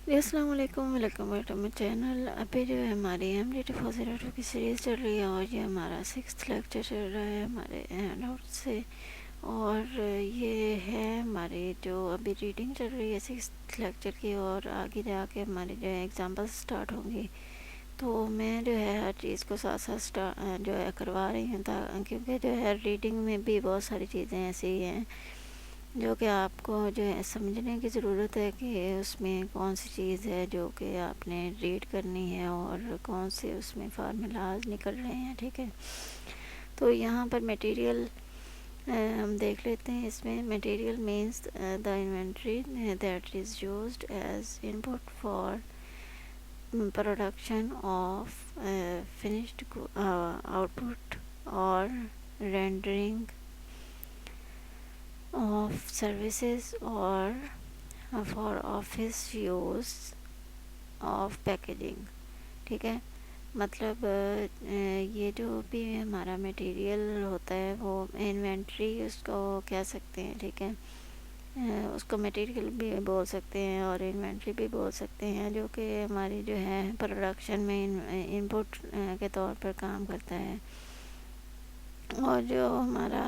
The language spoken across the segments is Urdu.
جی السلام علیکم، welcome back to my channel. ابھی جو ہے ہماری MGT402 کی سیریز چل رہی ہے اور یہ ہمارا 6th لیکچر چل رہا ہے ہمارے نوٹ سے، اور یہ ہے ہماری جو ابھی ریڈنگ چل رہی ہے 6th لیکچر کی، اور آگے جا کے ہماری جو ہے ایگزامپل سٹارٹ ہوں گی، تو میں جو ہے ہر چیز کو ساتھ ساتھ جو ہے کروا رہی ہوں، کیونکہ جو ہے ریڈنگ میں بھی بہت ساری چیزیں ایسی ہیں جو کہ آپ کو جو ہے سمجھنے کی ضرورت ہے کہ اس میں کون سی چیز ہے جو کہ آپ نے ریڈ کرنی ہے اور کون سے اس میں فارمولاز نکل رہے ہیں، ٹھیک ہے۔ تو یہاں پر میٹیریل ہم دیکھ لیتے ہیں۔ اس میں material means the inventory that is used as input for production of finished out put اور رینڈرنگ آف سروسز اور for office use of packaging, ٹھیک ہے۔ مطلب یہ جو بھی ہمارا میٹیریل ہوتا ہے وہ انوینٹری اس کو کہہ سکتے ہیں، ٹھیک ہے۔ اس کو میٹیریل بھی بول سکتے ہیں اور انوینٹری بھی بول سکتے ہیں، جو کہ ہماری جو ہے پروڈکشن میں انپٹ کے طور پر کام کرتا ہے، اور جو ہمارا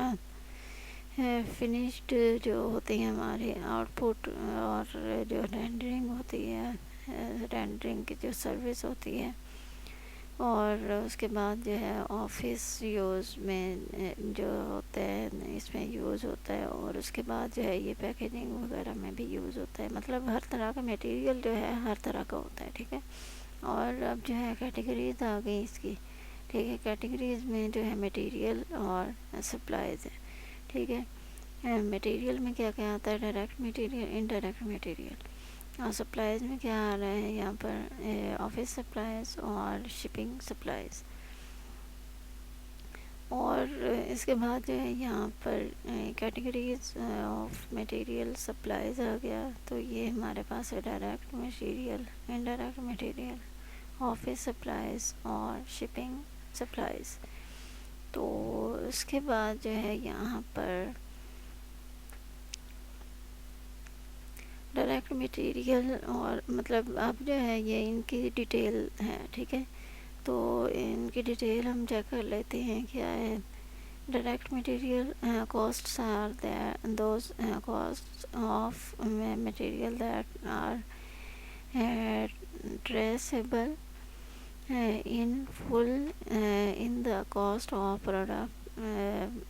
فنشڈ جو ہوتی ہیں ہماری آؤٹ پٹ اور جو رینڈرنگ ہوتی ہے، رینڈرنگ کی جو سروس ہوتی ہے، اور اس کے بعد جو ہے آفس یوز میں جو ہوتا ہے اس میں یوز ہوتا ہے، اور اس کے بعد جو ہے یہ پیکیجنگ وغیرہ میں بھی یوز ہوتا ہے۔ مطلب ہر طرح کا میٹیریل جو ہے ہر طرح کا ہوتا ہے، ٹھیک ہے۔ اور اب جو ہے کیٹیگریز آ گئی اس کی، ٹھیک ہے۔ کیٹیگریز میں جو ہے میٹیریل اور سپلائز ہے، ٹھیک ہے۔ میٹیریل میں کیا کیا آتا ہے؟ ڈائریکٹ میٹیریل، انڈائریکٹ میٹیریل، اور سپلائز میں کیا آ رہا ہے یہاں پر؟ آفس سپلائز اور شپنگ سپلائز، اور اس کے بعد جو ہے یہاں پر کیٹیگریز آف میٹیریل سپلائز آ گیا، تو یہ ہمارے پاس ہے direct material, indirect material, office supplies اور شپنگ سپلائز۔ تو اس کے بعد جو ہے یہاں پر ڈائریکٹ مٹیریل، اور مطلب اب جو ہے یہ ان کی ڈیٹیل ہے، ٹھیک ہے۔ تو ان کی ڈیٹیل ہم چیک کر لیتے ہیں کیا ہے۔ Direct material costs are those costs of material that are traceable in full in the cost of product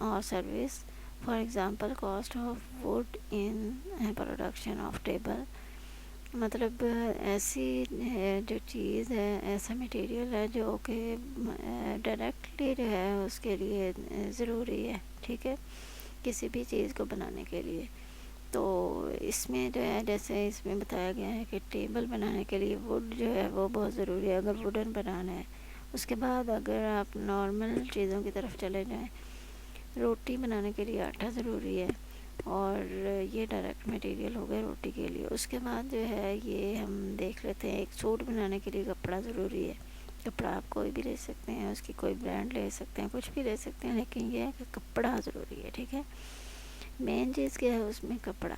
or service. For example, cost of wood in production of table. مطلب ایسی جو چیز ہے، ایسا میٹیریل ہے جو کہ ڈائریکٹلی جو ہے اس کے لیے ضروری ہے، ٹھیک ہے، کسی بھی چیز کو بنانے کے لیے۔ تو اس میں جو ہے جیسے اس میں بتایا گیا ہے کہ ٹیبل بنانے کے لیے ووڈ جو ہے وہ بہت ضروری ہے، اگر ووڈن بنانا ہے۔ اس کے بعد اگر آپ نارمل چیزوں کی طرف چلے جائیں، روٹی بنانے کے لیے آٹا ضروری ہے، اور یہ ڈائریکٹ میٹیریل ہو گئے روٹی کے لیے۔ اس کے بعد جو ہے یہ ہم دیکھ لیتے ہیں، ایک سوٹ بنانے کے لیے کپڑا ضروری ہے۔ کپڑا آپ کوئی بھی لے سکتے ہیں، اس کی کوئی برانڈ لے سکتے ہیں، کچھ بھی لے سکتے ہیں، لیکن یہ ہے کہ کپڑا ضروری ہے، ٹھیک ہے۔ مین چیز کیا ہے اس میں؟ کپڑا۔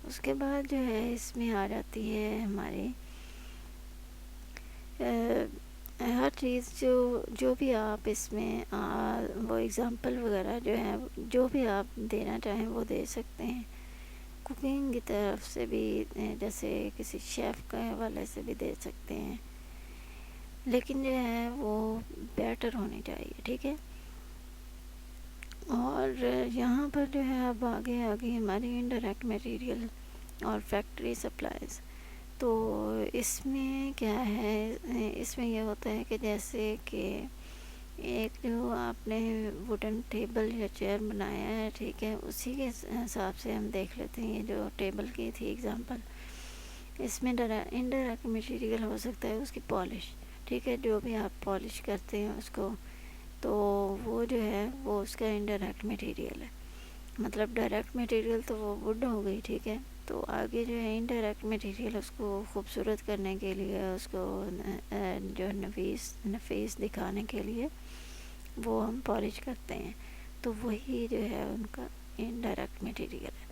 اس کے بعد جو ہے اس میں آ جاتی ہے ہماری ہر چیز جو بھی آپ اس میں وہ اگزامپل وغیرہ جو ہے جو بھی آپ دینا چاہیں وہ دے سکتے ہیں۔ کوکنگ کی طرف سے بھی جیسے کسی شیف کے حوالے سے بھی دے سکتے ہیں، لیکن جو ہے وہ بیٹر ہونی چاہیے، ٹھیک ہے۔ اور یہاں پر جو ہے اب آگے ہماری انڈائریکٹ میٹیریل اور فیکٹری سپلائز۔ تو اس میں کیا ہے؟ اس میں یہ ہوتا ہے کہ جیسے کہ ایک جو آپ نے ووڈن ٹیبل یا چیئر بنایا ہے، ٹھیک ہے، اسی کے حساب سے ہم دیکھ لیتے ہیں۔ یہ جو ٹیبل کی تھی اگزامپل، اس میں انڈائریکٹ مٹیریل ہو سکتا ہے اس کی پالش، ٹھیک ہے، جو بھی آپ پالش کرتے ہیں اس کو، تو وہ جو ہے وہ اس کا انڈائریکٹ مٹیریل ہے۔ مطلب ڈائریکٹ مٹیریل تو وہ ووڈ ہو گئی، ٹھیک ہے۔ تو آگے جو ہے انڈائریکٹ مٹیریل اس کو خوبصورت کرنے کے لیے، اس کو جو نفیس دکھانے کے لیے وہ ہم پالش کرتے ہیں، تو وہی جو ہے ان کا انڈائریکٹ مٹیریل ہے۔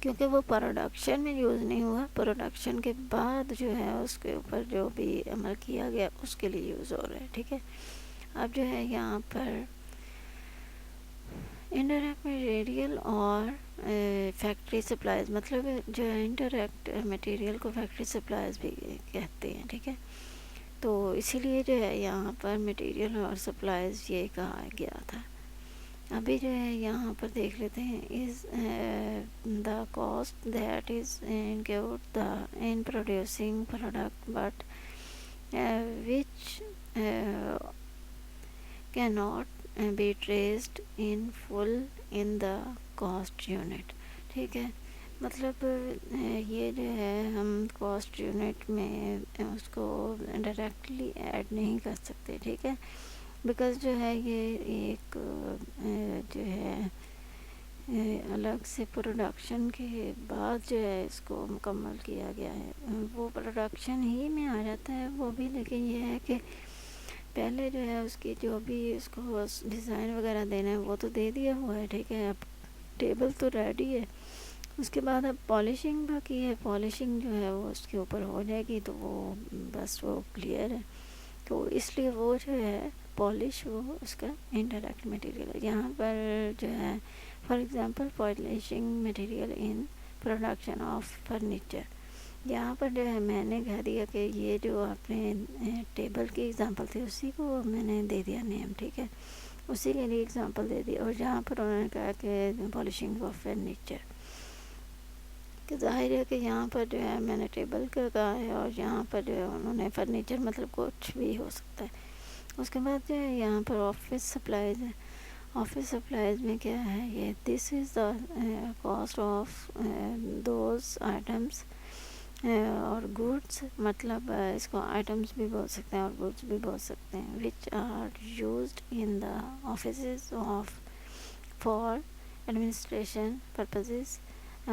کیونکہ وہ پروڈکشن میں یوز نہیں ہوا، پروڈکشن کے بعد جو ہے اس کے اوپر جو بھی عمل کیا گیا اس کے لیے یوز ہو رہا ہے. ٹھیک ہے. اب جو ہے یہاں پر انڈائریکٹ مٹیریل اور فیکٹری سپلائز، مطلب جو ہے انڈائریکٹ مٹیریل کو فیکٹری سپلائز بھی کہتے ہیں. ٹھیک ہے. تو اسی لیے جو ہے یہاں پر مٹیریل اور سپلائز یہ کہا گیا تھا. ابھی جو ہے یہاں پر دیکھ لیتے ہیں is the cost that is include the in producing product but which can not be traced in full in the cost unit. ٹھیک ہے. مطلب یہ جو ہے ہم کاسٹ یونٹ میں اس کو ڈائریکٹلی ایڈ نہیں کر سکتے. ٹھیک ہے. بیکاز جو ہے یہ ایک جو ہے الگ سے پروڈکشن کے بعد جو ہے اس کو مکمل کیا گیا ہے. وہ پروڈکشن ہی میں آ جاتا ہے وہ بھی، لیکن یہ ہے کہ پہلے جو ہے اس کی جو بھی اس کو ڈیزائن وغیرہ دینا ہے وہ تو دے دیا ہوا ہے. ٹھیک ہے. اب ٹیبل تو ریڈی ہے، اس کے بعد اب پالشنگ باقی ہے. پالشنگ جو ہے وہ اس کے اوپر ہو جائے گی تو وہ بس وہ کلیئر ہے. تو اس لیے وہ جو ہے پالش وہ اس کا انڈائریکٹ مٹیریل ہے. یہاں پر جو ہے for example polishing material in production of furniture. یہاں پر جو ہے میں نے کہہ دیا کہ یہ جو آپ نے ٹیبل کی ایگزامپل تھی اسی کو میں نے دے دیا نیم. ٹھیک ہے. اسی کے لیے ایگزامپل دے دی. اور جہاں پر انہوں نے کہا کہ پالشنگ آف فرنیچر، کہ ظاہر ہے کہ یہاں پر جو ہے میں نے ٹیبل کا کہا ہے اور یہاں پر جو ہے انہوں نے فرنیچر مطلب کچھ بھی ہو سکتا ہے. اس کے بعد جو ہے یہاں پر آفس سپلائز ہے. آفس سپلائز میں کیا ہے یہ this is the cost of those items اور گوڈس، مطلب اس کو آئٹمس بھی بول سکتے ہیں اور گوڈس بھی بول سکتے ہیں which are used in the offices of for administration purposes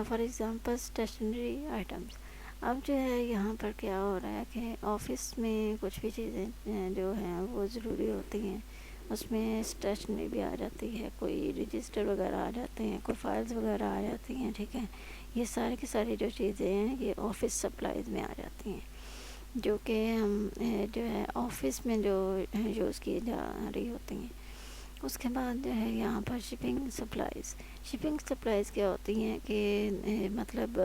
for example stationery items. اب جو ہے یہاں پر کیا ہو رہا ہے کہ آفس میں کچھ بھی چیزیں جو ہیں وہ ضروری ہوتی ہیں، اس میں اسٹیشنری بھی آ جاتی ہے، کوئی رجسٹر وغیرہ آ جاتے ہیں، کوئی فائلز وغیرہ آ جاتی ہیں. ٹھیک ہے. یہ ساری کی ساری جو چیزیں ہیں یہ آفس سپلائز میں آ جاتی ہیں، جو کہ ہم جو ہے آفس میں جو یوز کی جا رہی ہوتی ہیں. اس کے بعد جو ہے یہاں پر شپنگ سپلائز. شپنگ سپلائز کیا ہوتی ہیں کہ مطلب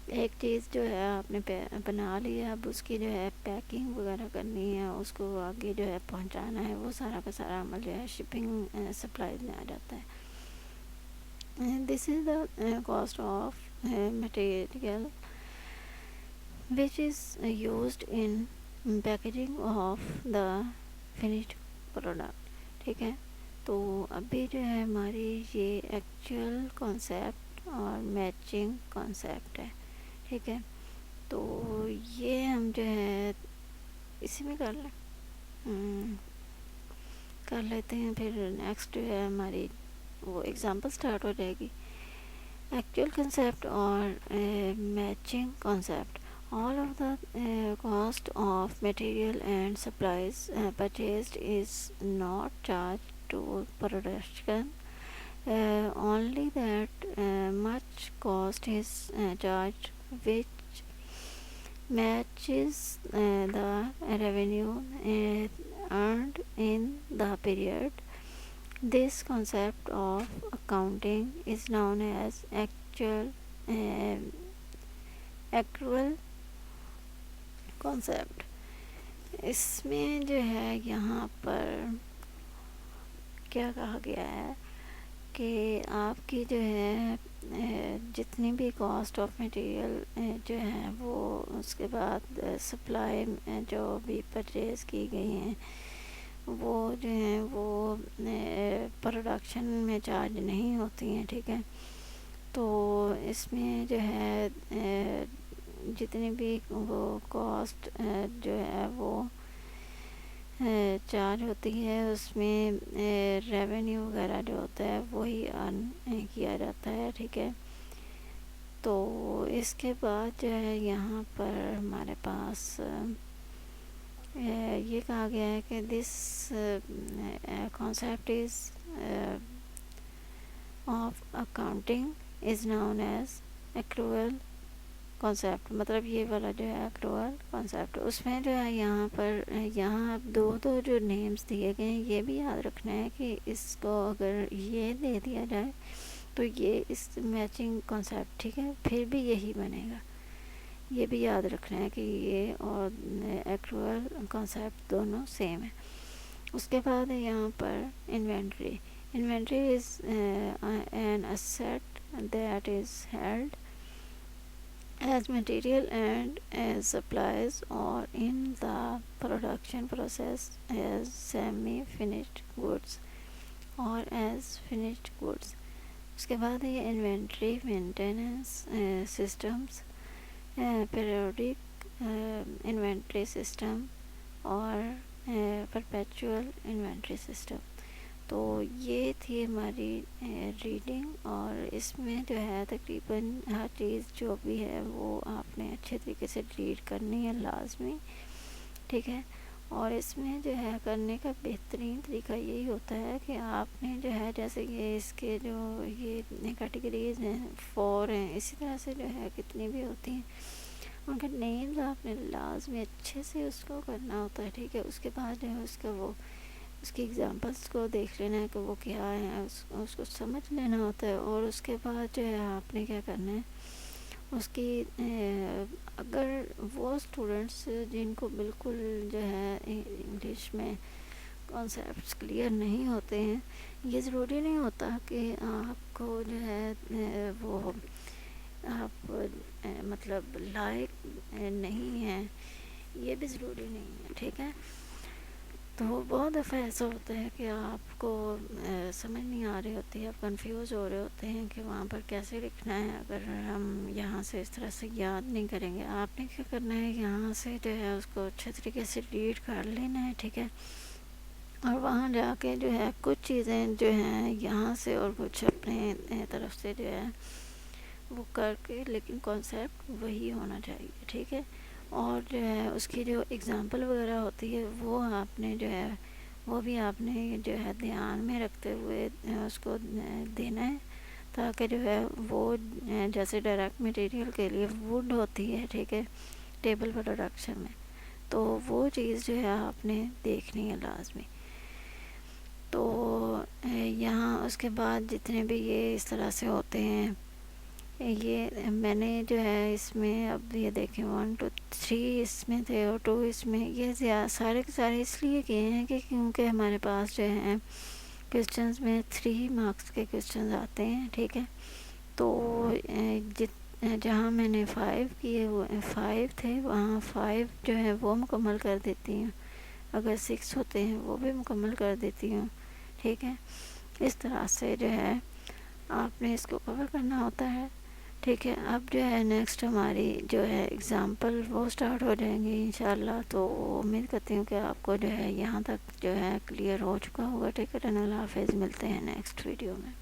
ایک چیز جو ہے آپ نے بنا لی ہے، اب اس کی جو ہے پیکنگ وغیرہ کرنی ہے، اس کو آگے جو ہے پہنچانا ہے، وہ سارا کا سارا عمل جو ہے شپنگ سپلائز میں آ جاتا ہے. This is the cost of material which is used in packaging of the finished product. ٹھیک ہے. تو ابھی جو ہے ہماری یہ ایکچوئل کانسیپٹ اور میچنگ کانسیپٹ ہے. ٹھیک ہے. تو یہ ہم جو ہے اسی میں کر لیتے ہیں. پھر نیکسٹ جو ہے ہماری وہ ایگزامپل سٹارٹ ہو جائے گی. ایکچوئل کنسیپٹ اور matching concept. All of the cost of material and supplies purchased is not charged to production. Only that much cost is charged which matches the revenue earned in the period. This concept of accounting is known as accrual concept. اس میں جو ہے یہاں پر کیا کہا گیا ہے کہ آپ کی جو ہے جتنی بھی کاسٹ آف مٹیریل جو ہے وہ اس کے بعد سپلائی جو بھی پرچیز کی گئی ہیں وہ جو ہیں وہ پروڈکشن میں چارج نہیں ہوتی ہیں. ٹھیک ہے. تو اس میں جو ہے جتنی بھی وہ کاسٹ جو ہے وہ چارج ہوتی ہے اس میں ریونیو وغیرہ جو ہوتا ہے وہی ارن کیا جاتا ہے. ٹھیک ہے. تو اس کے بعد جو ہے یہاں پر ہمارے پاس یہ کہا گیا ہے کہ this concept is of accounting is known as accrual concept, مطلب یہ والا جو ہے ایکروول کانسیپٹ، اس میں جو ہے یہاں پر یہاں دو جو نیمز دیے گئے ہیں یہ بھی یاد رکھنا ہے کہ اس کو اگر یہ دے دیا جائے تو یہ اس میچنگ کانسیپٹ، ٹھیک ہے، پھر بھی یہی بنے گا. یہ بھی یاد رکھنا ہے کہ یہ اور ایکروول کانسیپٹ دونوں سیم ہے. اس کے بعد ہے یہاں پر inventory. Inventory is an asset that is held as material and as supplies or in the production process as semi-finished goods or as finished goods. اس کے بعد ہے یہ inventory maintenance systems, periodic inventory system اور پرپیچول انوینٹری سسٹم. تو یہ تھی ہماری ریڈنگ، اور اس میں جو ہے تقریباً ہر چیز جو بھی ہے وہ آپ نے اچھے طریقے سے ریڈ کرنی ہے لازمی، ٹھیک ہے. اور اس میں جو ہے کرنے کا بہترین طریقہ یہی ہوتا ہے کہ آپ نے جو ہے جیسے یہ اس کے جو یہ کیٹیگریز ہیں 4 ہیں، اسی طرح سے جو ہے کتنی بھی ہوتی ہیں ان کا نیمز آپ نے لازمی اچھے سے اس کو کرنا ہوتا ہے، ٹھیک ہے. اس کے بعد جو ہے اس کا وہ اس کی ایگزامپلس کو دیکھ لینا ہے کہ وہ کیا ہے، اس کو سمجھ لینا ہوتا ہے. اور اس کے بعد جو ہے آپ نے کیا کرنا ہے اس کی اگر وہ اسٹوڈنٹس جن کو بالکل جو ہے انگلش میں کانسیپٹس کلیئر نہیں ہوتے ہیں، یہ ضروری نہیں ہوتا کہ آپ کو جو ہے وہ آپ مطلب لائق نہیں ہیں، یہ بھی ضروری نہیں ہے، ٹھیک ہے. تو بہت دفعہ ایسا ہوتا ہے کہ آپ کو سمجھ نہیں آ رہی ہوتی ہے، آپ کنفیوز ہو رہے ہوتے ہیں کہ وہاں پر کیسے لکھنا ہے. اگر ہم یہاں سے اس طرح سے یاد نہیں کریں گے، آپ نے کیا کرنا ہے یہاں سے جو ہے اس کو اچھے طریقے سے ریڈ کر لینا ہے، ٹھیک ہے. اور وہاں جا کے جو ہے کچھ چیزیں جو ہیں یہاں سے اور کچھ اپنے طرف سے جو ہے وہ کر کے، لیکن کانسیپٹ وہی ہونا چاہیے، ٹھیک ہے. اور جو ہے اس کی جو اگزامپل وغیرہ ہوتی ہے وہ آپ نے جو ہے وہ بھی آپ نے جو ہے دھیان میں رکھتے ہوئے اس کو دینا ہے، تاکہ جو ہے وہ جیسے ڈائریکٹ مٹیریل کے لیے ووڈ ہوتی ہے، ٹھیک ہے، ٹیبل پروڈکشن میں، تو وہ چیز جو ہے آپ نے دیکھنی ہے لازمی. تو یہاں اس کے بعد جتنے بھی یہ اس طرح سے ہوتے ہیں، یہ میں نے جو ہے اس میں اب یہ دیکھیں 1 2 3 اس میں تھے اور 2 اس میں، یہ سارے کے سارے اس لیے کیے ہیں کہ کیونکہ ہمارے پاس جو ہیں کویسچنز میں 3 مارکس کے کویسچنز آتے ہیں، ٹھیک ہے. تو جہاں میں نے 5 کیے وہ 5 تھے، وہاں 5 جو ہے وہ مکمل کر دیتی ہوں، اگر 6 ہوتے ہیں وہ بھی مکمل کر دیتی ہوں، ٹھیک ہے. اس طرح سے جو ہے آپ نے اس کو کور کرنا ہوتا ہے، ٹھیک ہے. اب جو ہے نیکسٹ ہماری جو ہے اگزامپل وہ سٹارٹ ہو جائیں گی انشاءاللہ. تو امید کرتی ہوں کہ آپ کو جو ہے یہاں تک جو ہے کلیئر ہو چکا ہوگا، ٹھیک ہے. اللہ حافظ، ملتے ہیں نیکسٹ ویڈیو میں.